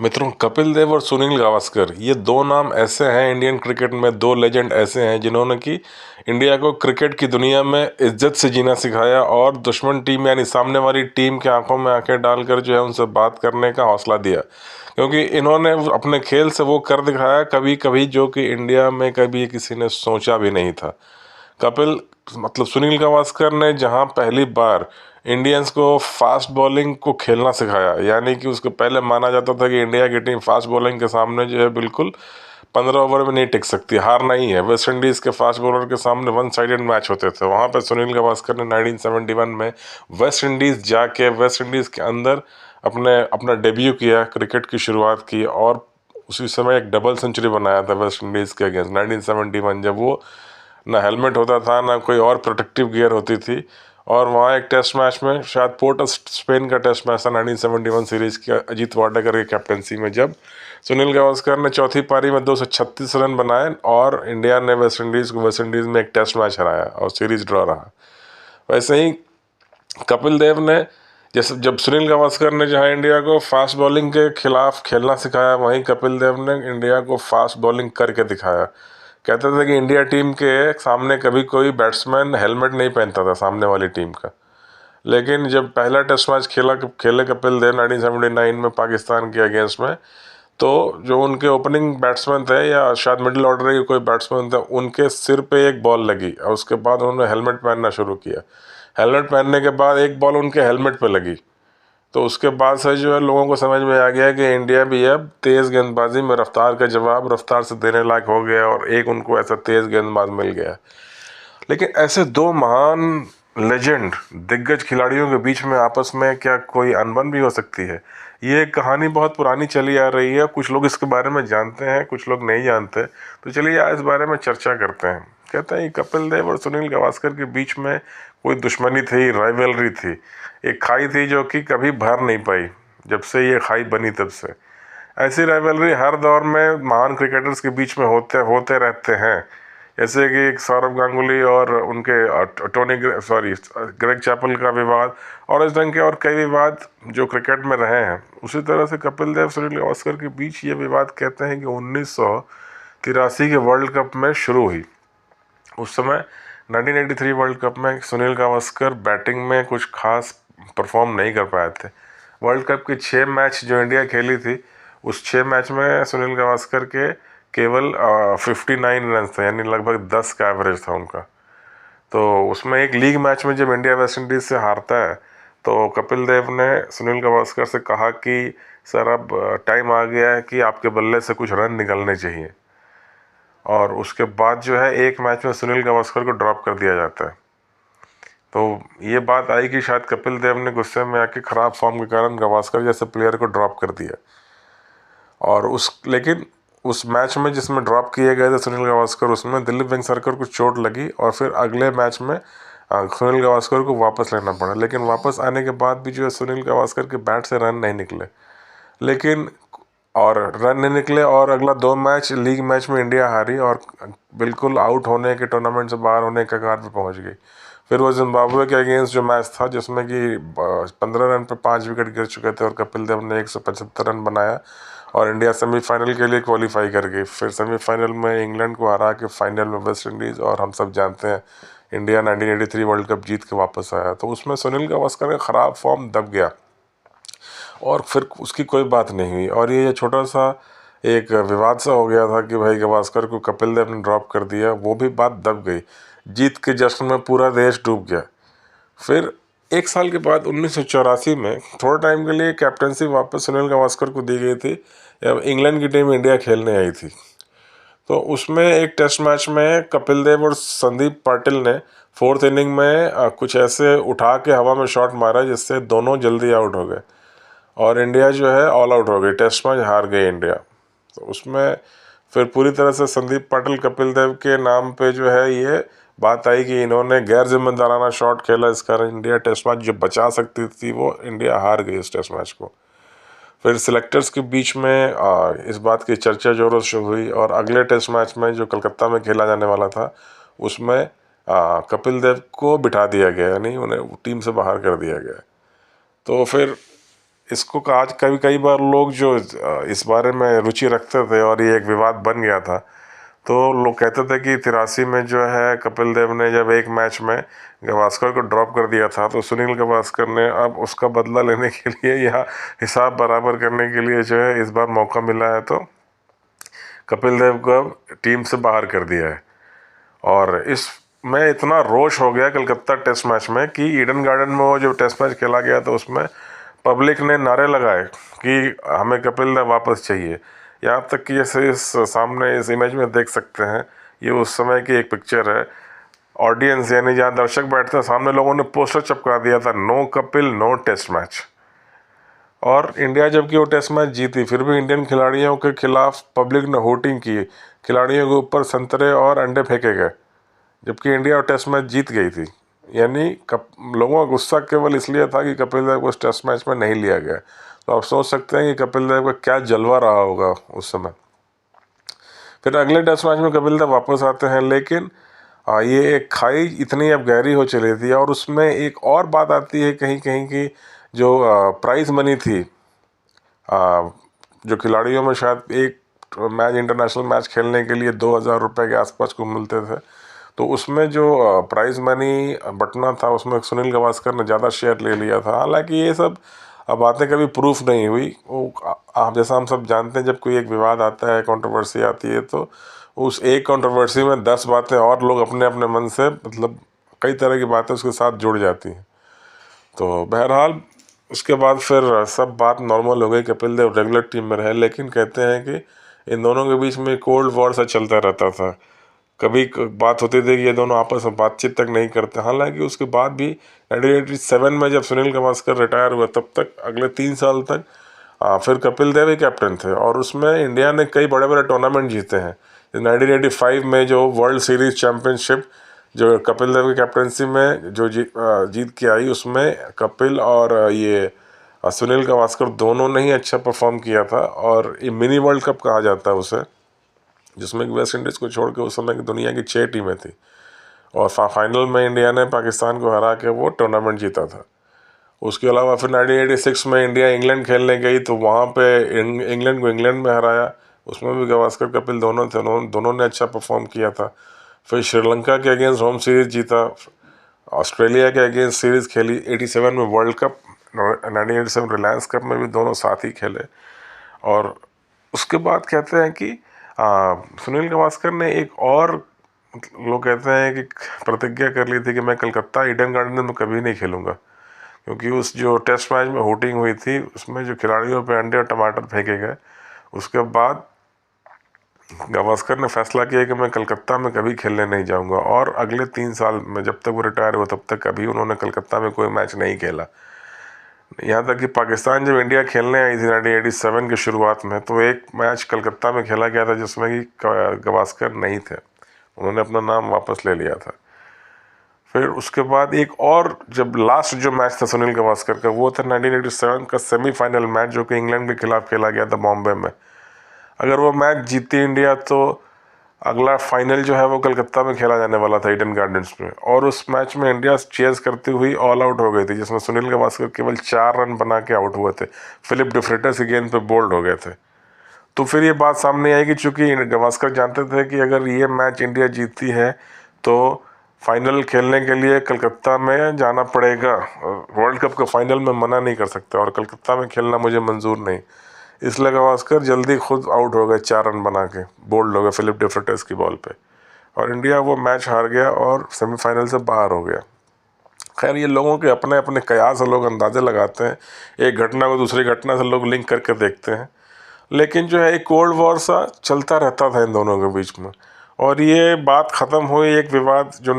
मित्रों, कपिल देव और सुनील गावस्कर ये दो नाम ऐसे हैं इंडियन क्रिकेट में, दो लेजेंड ऐसे हैं जिन्होंने कि इंडिया को क्रिकेट की दुनिया में इज्जत से जीना सिखाया और दुश्मन टीम यानी सामने वाली टीम के आंखों में आंखें डालकर जो है उनसे बात करने का हौसला दिया। क्योंकि इन्होंने अपने खेल से वो कर दिखाया कभी कभी जो कि इंडिया में कभी किसी ने सोचा भी नहीं था। कपिल सुनील गावस्कर ने जहां पहली बार इंडियंस को फास्ट बॉलिंग को खेलना सिखाया, यानी कि उसको पहले माना जाता था कि इंडिया की टीम फास्ट बॉलिंग के सामने जो है बिल्कुल 15 ओवर में नहीं टिक सकती, हारना ही है। वेस्ट इंडीज के फास्ट बॉलर के सामने वन साइडेड मैच होते थे। वहां पे सुनील गावस्कर ने 1971 में वेस्ट इंडीज जाके वेस्ट इंडीज के अंदर अपने अपना डेब्यू किया, क्रिकेट की शुरुआत की और उसी समय एक डबल सेंचुरी बनाया था वेस्ट इंडीज के अगेंस्ट 1971, जब वो ना हेलमेट होता था ना कोई और प्रोटेक्टिव गियर होती थी। और वहाँ एक टेस्ट मैच में, शायद पोर्ट ऑफ स्पेन का टेस्ट मैच था 1971 सीरीज के, अजीत वाडेकर की कैप्टनसी में, जब सुनील गावस्कर ने चौथी पारी में 236 रन बनाए और इंडिया ने वेस्ट इंडीज में एक टेस्ट मैच हराया और सीरीज ड्रॉ रहा। वैसे ही कपिल देव ने, जैसे जब सुनील गावस्कर ने जहां इंडिया को फास्ट बॉलिंग के खिलाफ खेलना सिखाया, वहीं कपिल देव ने इंडिया को फास्ट बॉलिंग करके दिखाया। कहते थे कि इंडिया टीम के सामने कभी कोई बैट्समैन हेलमेट नहीं पहनता था सामने वाली टीम का, लेकिन जब पहला टेस्ट मैच खेले कपिल देव 1979 में पाकिस्तान के अगेंस्ट में, तो जो उनके ओपनिंग बैट्समैन थे या शायद मिडिल ऑर्डर के कोई बैट्समैन थे, उनके सिर पे एक बॉल लगी और उसके बाद उन्होंने हेलमेट पहनना शुरू किया। हेलमेट पहनने के बाद एक बॉल उनके हेलमेट पे लगी, तो उसके बाद से जो है लोगों को समझ में आ गया कि इंडिया भी अब तेज़ गेंदबाजी में रफ्तार का जवाब रफ्तार से देने लायक हो गया और एक उनको ऐसा तेज़ गेंदबाज मिल गया। लेकिन ऐसे दो महान लेजेंड दिग्गज खिलाड़ियों के बीच में आपस में क्या कोई अनबन भी हो सकती है? ये कहानी बहुत पुरानी चली आ रही है। कुछ लोग इसके बारे में जानते हैं, कुछ लोग नहीं जानते। तो चलिए आज इस बारे में चर्चा करते हैं। कहते हैं कि कपिल देव और सुनील गावस्कर के बीच में कोई दुश्मनी थी, राइवलरी थी, एक खाई थी जो कि कभी भर नहीं पाई। जब से ये खाई बनी तब से ऐसी राइवलरी हर दौर में महान क्रिकेटर्स के बीच में होते होते रहते हैं। जैसे कि एक सौरव गांगुली और उनके ग्रेग चैपल का विवाद, और इस ढंग के और कई विवाद जो क्रिकेट में रहे हैं। उसी तरह से कपिल देव सुनील गावस्कर के बीच ये विवाद कहते हैं कि 1983 के वर्ल्ड कप में शुरू हुई। उस समय 1983 वर्ल्ड कप में सुनील गावस्कर बैटिंग में कुछ खास परफॉर्म नहीं कर पाए थे। वर्ल्ड कप के 6 मैच जो इंडिया खेली थी, उस 6 मैच में सुनील गावस्कर के केवल 59 रन थे, यानी लगभग 10 का एवरेज था उनका। तो उसमें एक लीग मैच में जब इंडिया वेस्ट इंडीज़ से हारता है, तो कपिल देव ने सुनील गावस्कर से कहा कि सर अब टाइम आ गया है कि आपके बल्ले से कुछ रन निकलने चाहिए। और उसके बाद जो है एक मैच में सुनील गावस्कर को ड्रॉप कर दिया जाता है। तो ये बात आई कि शायद कपिल देव ने गुस्से में आके ख़राब फॉर्म के कारण गावस्कर जैसे प्लेयर को ड्रॉप कर दिया। और लेकिन उस मैच में जिसमें ड्रॉप किए गए थे सुनील गावस्कर, उसमें दिलीप वेंगसरकर को चोट लगी और फिर अगले मैच में सुनील गावस्कर को वापस लेना पड़ा। लेकिन वापस आने के बाद भी जो है सुनील गावस्कर के बैट से रन नहीं निकले, लेकिन और रन नहीं निकले और अगला 2 मैच लीग मैच में इंडिया हारी और बिल्कुल आउट होने के, टूर्नामेंट से बाहर होने के कगार पे पहुंच गई। फिर वो जिम्बाब्वे के अगेंस्ट जो मैच था, जिसमें कि 15 रन पे 5 विकेट गिर चुके थे और कपिल देव ने 175 रन बनाया और इंडिया सेमीफाइनल के लिए क्वालिफाई कर गई। फिर सेमीफाइनल में इंग्लैंड को हरा के फाइनल में वेस्ट इंडीज़, और हम सब जानते हैं इंडिया 1983 वर्ल्ड कप जीत के वापस आया। तो उसमें सुनील गावस्कर का ख़राब फॉर्म दब गया और फिर उसकी कोई बात नहीं हुई और ये छोटा सा एक विवाद सा हो गया था कि भाई गावस्कर को कपिल देव ने ड्रॉप कर दिया, वो भी बात दब गई। जीत के जश्न में पूरा देश डूब गया। फिर 1 साल के बाद 1984 में थोड़ा टाइम के लिए कैप्टनसी वापस सुनील गावस्कर को दी गई थी। इंग्लैंड की टीम इंडिया खेलने आई थी, तो उसमें एक टेस्ट मैच में कपिल देव और संदीप पाटिल ने 4th इनिंग में कुछ ऐसे उठा के हवा में शॉट मारा जिससे दोनों जल्दी आउट हो गए और इंडिया जो है ऑल आउट हो गई, टेस्ट मैच हार गई इंडिया। तो उसमें फिर पूरी तरह से संदीप पाटिल कपिल देव के नाम पे जो है ये बात आई कि इन्होंने गैर जिम्मेदाराना शॉट खेला, इस कारण इंडिया टेस्ट मैच जो बचा सकती थी वो इंडिया हार गई इस टेस्ट मैच को। फिर सिलेक्टर्स के बीच में इस बात की चर्चा जोरों से हुई और अगले टेस्ट मैच में जो कलकत्ता में खेला जाने वाला था, उसमें कपिल देव को बिठा दिया गया, यानी उन्हें टीम से बाहर कर दिया गया। तो फिर इसको आज कई बार लोग जो इस बारे में रुचि रखते थे और ये एक विवाद बन गया था, तो लोग कहते थे कि 83 में जो है कपिल देव ने जब एक मैच में गावस्कर को ड्रॉप कर दिया था, तो सुनील गावस्कर ने अब उसका बदला लेने के लिए या हिसाब बराबर करने के लिए जो है इस बार मौका मिला है, तो कपिल देव को टीम से बाहर कर दिया है। और इसमें इतना रोष हो गया कलकत्ता टेस्ट मैच में कि ईडन गार्डन में वो जो टेस्ट मैच खेला गया तो उसमें पब्लिक ने नारे लगाए कि हमें कपिल देव वापस चाहिए। यहाँ तक कि जैसे इस सामने इस इमेज में देख सकते हैं, ये उस समय की एक पिक्चर है। ऑडियंस यानी जहाँ दर्शक बैठते हैं, सामने लोगों ने पोस्टर चिपका दिया था, no Kapil no test match. और इंडिया जबकि वो टेस्ट मैच जीती, फिर भी इंडियन खिलाड़ियों के खिलाफ पब्लिक ने वोटिंग की, खिलाड़ियों के ऊपर संतरे और अंडे फेंके गए, जबकि इंडिया वो टेस्ट मैच जीत गई थी। यानी लोगों का गुस्सा केवल इसलिए था कि कपिल देव को उस टेस्ट मैच में नहीं लिया गया। तो आप सोच सकते हैं कि कपिल देव का क्या जलवा रहा होगा उस समय। फिर अगले टेस्ट मैच में कपिल देव वापस आते हैं, लेकिन ये एक खाई इतनी अब गहरी हो चली थी। और उसमें एक और बात आती है कहीं कहीं की जो प्राइज मनी थी, जो खिलाड़ियों में शायद एक मैच इंटरनेशनल मैच खेलने के लिए 2000 रुपये के आसपास को मिलते थे, तो उसमें जो प्राइज मनी बंटना था उसमें सुनील गावस्कर ने ज़्यादा शेयर ले लिया था। हालांकि ये सब बातें कभी प्रूफ नहीं हुई। वो आप जैसा हम सब जानते हैं, जब कोई एक विवाद आता है, कंट्रोवर्सी आती है, तो उस एक कंट्रोवर्सी में 10 बातें और लोग अपने अपने मन से मतलब कई तरह की बातें उसके साथ जुड़ जाती हैं। तो बहरहाल उसके बाद फिर सब बात नॉर्मल हो गई, कपिल देव रेगुलर टीम में रहे। लेकिन कहते हैं कि इन दोनों के बीच में कोल्ड वॉर सा चलता रहता था। कभी बात होती थी कि ये दोनों आपस में बातचीत तक नहीं करते। हालांकि उसके बाद भी 1987 में जब सुनील गावस्कर रिटायर हुआ, तब तक अगले 3 साल तक फिर कपिल देव ही कैप्टन थे। और उसमें इंडिया ने कई बड़े बड़े टूर्नामेंट जीते हैं। 1985 में जो वर्ल्ड सीरीज चैम्पियनशिप जो कपिल देव की कैप्टनसी में जो जीत के आई, उसमें कपिल और ये सुनील गावस्कर दोनों ने ही अच्छा परफॉर्म किया था। और ये मिनी वर्ल्ड कप कहा जाता है उसे, जिसमें कि वेस्ट इंडीज़ को छोड़ के उस समय की दुनिया की 6 टीमें थी। और फाइनल में इंडिया ने पाकिस्तान को हरा के वो टूर्नामेंट जीता था। उसके अलावा फिर 1986 में इंडिया इंग्लैंड खेलने गई, तो वहाँ पे इंग्लैंड को इंग्लैंड में हराया। उसमें भी गावस्कर कपिल दोनों थे, दोनों ने अच्छा परफॉर्म किया था। फिर श्रीलंका के अगेंस्ट होम सीरीज़ जीता, ऑस्ट्रेलिया के अगेंस्ट सीरीज़ खेली। 87 में वर्ल्ड कप, 1987 रिलायंस कप में भी दोनों साथ ही खेले। और उसके बाद कहते हैं कि सुनील गावस्कर ने एक और, लोग कहते हैं कि प्रतिज्ञा कर ली थी कि मैं कलकत्ता ईडन गार्डन में कभी नहीं खेलूँगा, क्योंकि उस जो टेस्ट मैच में होटिंग हुई थी उसमें जो खिलाड़ियों पे अंडे और टमाटर फेंके गए, उसके बाद गावस्कर ने फैसला किया कि मैं कलकत्ता में कभी खेलने नहीं जाऊंगा। और अगले 3 साल में जब तक वो रिटायर हुआ तब तक कभी उन्होंने कलकत्ता में कोई मैच नहीं खेला। यहाँ तक कि पाकिस्तान जब इंडिया खेलने आई थी 1987 की शुरुआत में, तो एक मैच कलकत्ता में खेला गया था जिसमें कि गावस्कर नहीं थे, उन्होंने अपना नाम वापस ले लिया था। फिर उसके बाद एक और जब लास्ट जो मैच था सुनील गावस्कर का, वो था 1987 का सेमीफाइनल मैच, जो कि इंग्लैंड के खिलाफ खेला गया था बॉम्बे में। अगर वो मैच जीती इंडिया तो अगला फाइनल जो है वो कलकत्ता में खेला जाने वाला था ईडन गार्डन्स में। और उस मैच में इंडिया चेस करती हुई ऑल आउट हो गई थी, जिसमें सुनील गावस्कर केवल 4 रन बना के आउट हुए थे। फिलिप डिफ्रेटस की गेंद पे बोल्ड हो गए थे। तो फिर ये बात सामने आई कि चूंकि गावस्कर जानते थे कि अगर ये मैच इंडिया जीतती है तो फाइनल खेलने के लिए कलकत्ता में जाना पड़ेगा, वर्ल्ड कप का फाइनल में मना नहीं कर सकता, और कलकत्ता में खेलना मुझे मंजूर नहीं। इसलिए गावस्कर जल्दी खुद आउट हो गए, 4 रन बना के बोल्ड हो गए फिलिप डिफ्रेटस की बॉल पे, और इंडिया वो मैच हार गया और सेमीफाइनल से बाहर हो गया। खैर, ये लोगों के अपने अपने कयास से लोग अंदाजे लगाते हैं, एक घटना को दूसरी घटना से लोग लिंक करके देखते हैं। लेकिन जो है एक कोल्ड वॉर सा चलता रहता था इन दोनों के बीच में। और ये बात ख़त्म हुई एक विवाद जो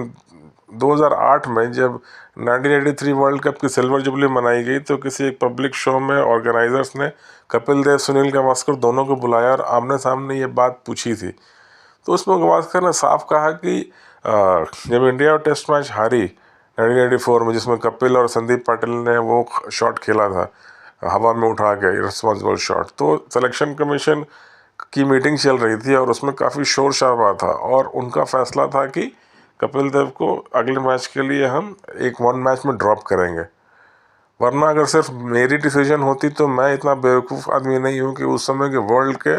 2008 में जब 1983 वर्ल्ड कप की सिल्वर जुबली मनाई गई, तो किसी एक पब्लिक शो में ऑर्गेनाइजर्स ने कपिल देव सुनील गावस्कर दोनों को बुलाया और आमने सामने ये बात पूछी थी। तो उसमें गावस्कर ने साफ कहा कि जब इंडिया टेस्ट मैच हारी 1984 में, जिसमें कपिल और संदीप पाटिल ने वो शॉट खेला था हवा में उठा के इररिस्पॉन्सिबल शॉट, तो सिलेक्शन कमीशन की मीटिंग चल रही थी और उसमें काफ़ी शोर शराबा था। और उनका फैसला था कि कपिल देव को अगले मैच के लिए हम एक 1 मैच में ड्रॉप करेंगे। वरना अगर सिर्फ मेरी डिसीजन होती तो मैं इतना बेवकूफ़ आदमी नहीं हूँ कि उस समय के वर्ल्ड के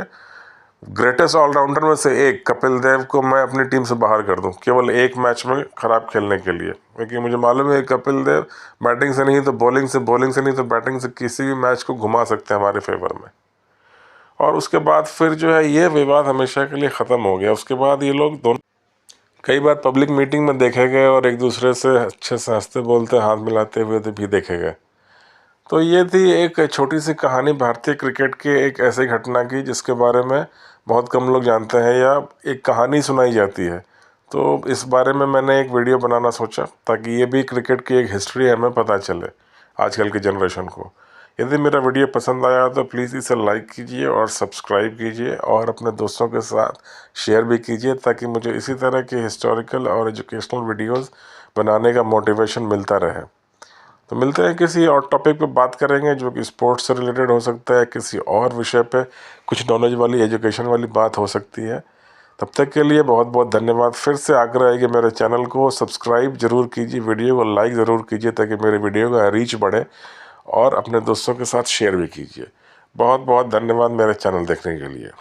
ग्रेटेस्ट ऑलराउंडर में से एक कपिल देव को मैं अपनी टीम से बाहर कर दूं केवल एक मैच में ख़राब खेलने के लिए, क्योंकि मुझे मालूम है कपिल देव बैटिंग से नहीं तो बॉलिंग से नहीं तो बैटिंग से किसी भी मैच को घुमा सकते हैं हमारे फेवर में। और उसके बाद फिर जो है ये विवाद हमेशा के लिए ख़त्म हो गया। उसके बाद ये लोग दोनों कई बार पब्लिक मीटिंग में देखे गए और एक दूसरे से अच्छे से हंसते बोलते हाथ मिलाते हुए भी देखे गए। तो ये थी एक छोटी सी कहानी भारतीय क्रिकेट के एक ऐसी घटना की जिसके बारे में बहुत कम लोग जानते हैं या एक कहानी सुनाई जाती है। तो इस बारे में मैंने एक वीडियो बनाना सोचा ताकि ये भी क्रिकेट की एक हिस्ट्री हमें पता चले आजकल की जनरेशन को। यदि मेरा वीडियो पसंद आया तो प्लीज़ इसे लाइक कीजिए और सब्सक्राइब कीजिए और अपने दोस्तों के साथ शेयर भी कीजिए ताकि मुझे इसी तरह के हिस्टोरिकल और एजुकेशनल वीडियोस बनाने का मोटिवेशन मिलता रहे। तो मिलते हैं किसी और टॉपिक पे बात करेंगे जो कि स्पोर्ट्स से रिलेटेड हो सकता है, किसी और विषय पे कुछ नॉलेज वाली एजुकेशन वाली बात हो सकती है। तब तक के लिए बहुत बहुत धन्यवाद। फिर से आग्रह है कि मेरे चैनल को सब्सक्राइब ज़रूर कीजिए, वीडियो को लाइक ज़रूर कीजिए ताकि मेरे वीडियो का रीच बढ़े और अपने दोस्तों के साथ शेयर भी कीजिए। बहुत बहुत धन्यवाद मेरे चैनल देखने के लिए।